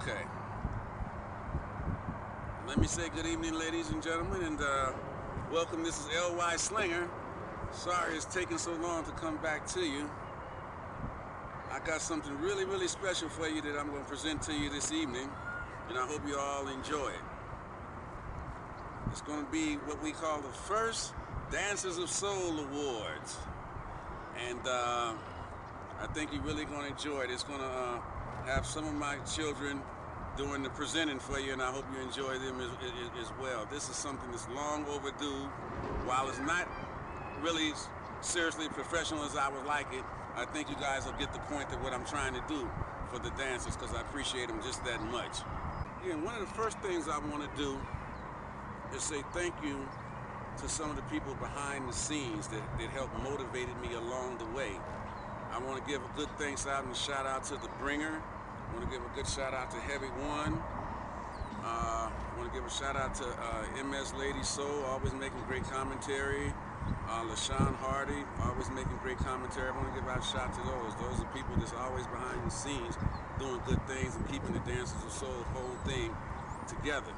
Okay. Let me say good evening, ladies and gentlemen, and welcome. This is L.Y. Slinger. Sorry it's taking so long to come back to you. I got something really, really special for you that I'm going to present to you this evening, and I hope you all enjoy it. It's going to be what we call the first Dancers of Soul Awards, and I think you're really going to enjoy it. It's going to have some of my children doing the presenting for you, and I hope you enjoy them as well. This is something that's long overdue. While it's not really seriously professional as I would like it, I think you guys will get the point of what I'm trying to do for the dancers, because I appreciate them just that much. And one of the first things I want to do is say thank you to some of the people behind the scenes that helped motivated me along the way. I want to give a good thanks out and a shout out to The Bringer. I want to give a good shout out to Heavy One. I want to give a shout out to MS Lady Soul, always making great commentary. LaShawn Hardy, always making great commentary. I want to give out a shout to those. Those are people that's always behind the scenes doing good things and keeping the Dancers of Soul whole thing together.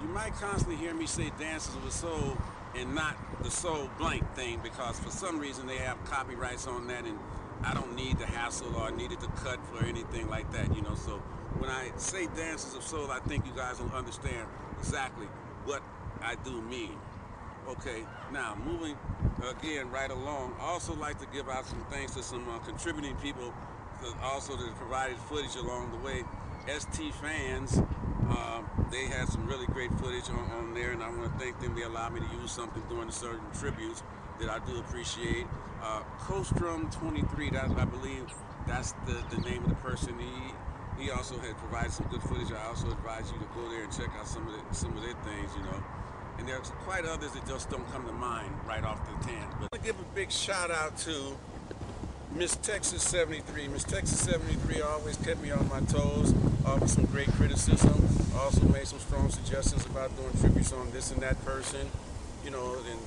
You might constantly hear me say Dancers of the Soul and not the Soul blank thing, because for some reason they have copyrights on that, and I don't need the hassle or need it to cut for anything like that, you know. So when I say Dancers of Soul, I think you guys will understand exactly what I do mean. Okay, now moving again right along, I also like to give out some thanks to some contributing people that also that provided footage along the way. ST Fans, they had some really great footage on there, and I want to thank them. They allowed me to use something during the certain tributes that I do appreciate. Costrum 23, that I believe that's the name of the person. He also had provided some good footage. I also advise you to go there and check out some of their things, you know. And there's quite others that just don't come to mind right off the 10. But I want to give a big shout out to Miss Texas 73. Miss Texas 73 always kept me on my toes, offered some great criticism, also made some strong suggestions about doing tributes on this and that person, you know, and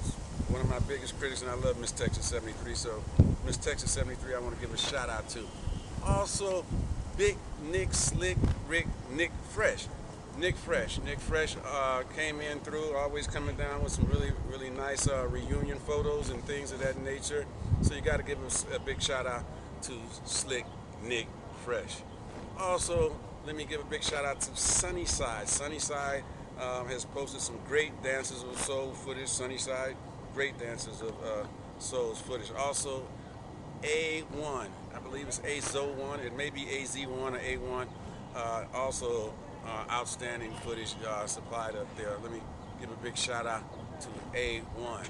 one of my biggest critics, and I love Miss Texas 73, so Miss Texas 73 I want to give a shout out to. Also, Big Nick Slick Rick Nick Fresh. Nick Fresh came in through, always coming down with some really nice reunion photos and things of that nature. So you got to give him a big shout out to Slick Nick Fresh. Also, let me give a big shout out to Sunnyside. Sunnyside has posted some great Dancers of Soul footage. Sunnyside, great Dancers of Soul's footage. Also, A1, I believe it's AZO1, it may be AZ1 or A1. Also, outstanding footage supplied up there. Let me give a big shout out to A1.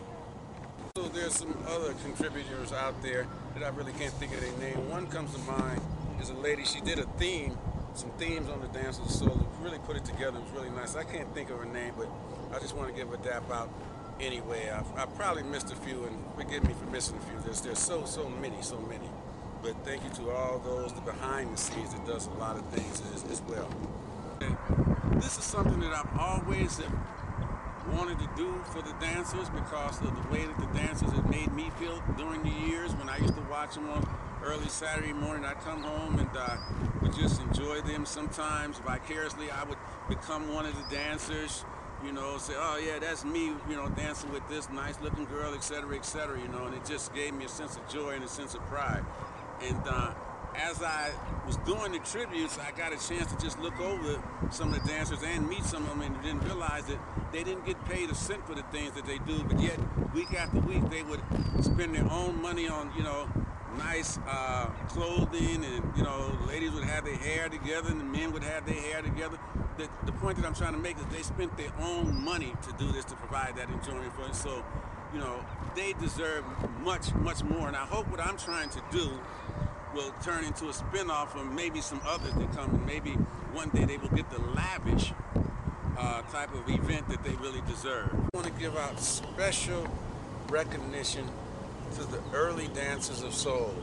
So there's some other contributors out there that I really can't think of their name. One comes to mind is a lady. She did a theme, some themes on the Dancers of Soul. Really put it together. It was really nice. I can't think of her name, but I just want to give a dap out anyway. I probably missed a few, and forgive me for missing a few. There's so many. But thank you to all those behind the scenes that does a lot of things as well. This is something that I've always wanted to do for the dancers, because of the way that the dancers have made me feel during the years when I used to watch them on early Saturday morning. I'd come home and would just enjoy them. Sometimes vicariously I would become one of the dancers, you know, say, oh yeah, that's me, you know, dancing with this nice looking girl, etc., you know, and it just gave me a sense of joy and a sense of pride. And as I was doing the tributes, I got a chance to just look over some of the dancers and meet some of them, and didn't realize that they didn't get paid a cent for the things that they do, but yet week after week they would spend their own money on, you know, nice clothing, and, you know, ladies would have their hair together and the men would have their hair together. The point that I'm trying to make is they spent their own money to do this, to provide that enjoyment for us. So, you know, they deserve much more, and I hope what I'm trying to do will turn into a spin-off of maybe some others that come, and maybe one day they will get the lavish type of event that they really deserve. I want to give out special recognition to the early Dancers of Soul,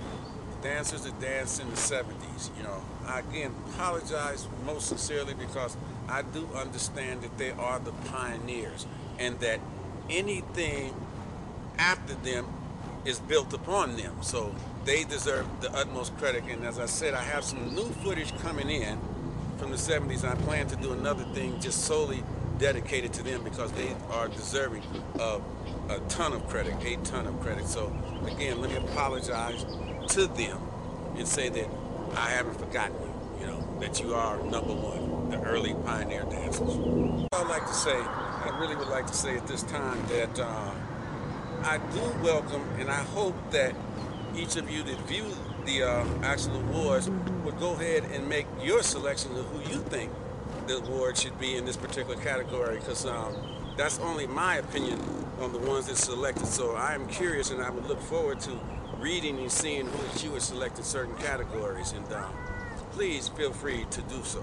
dancers that danced in the 70s. You know, I again apologize most sincerely, because I do understand that they are the pioneers, and that anything after them is built upon them. So they deserve the utmost credit. And as I said, I have some new footage coming in from the 70s. I plan to do another thing just solely dedicated to them because they are deserving of a ton of credit, a ton of credit. So again, let me apologize to them and say that I haven't forgotten you, that you are number one, the early pioneer dancers. I'd like to say, I really would like to say at this time that I do welcome, and I hope that each of you that view the actual awards would go ahead and make your selection of who you think the award should be in this particular category, because that's only my opinion on the ones that selected. So I am curious, and I would look forward to reading and seeing who you would select in certain categories, and please feel free to do so.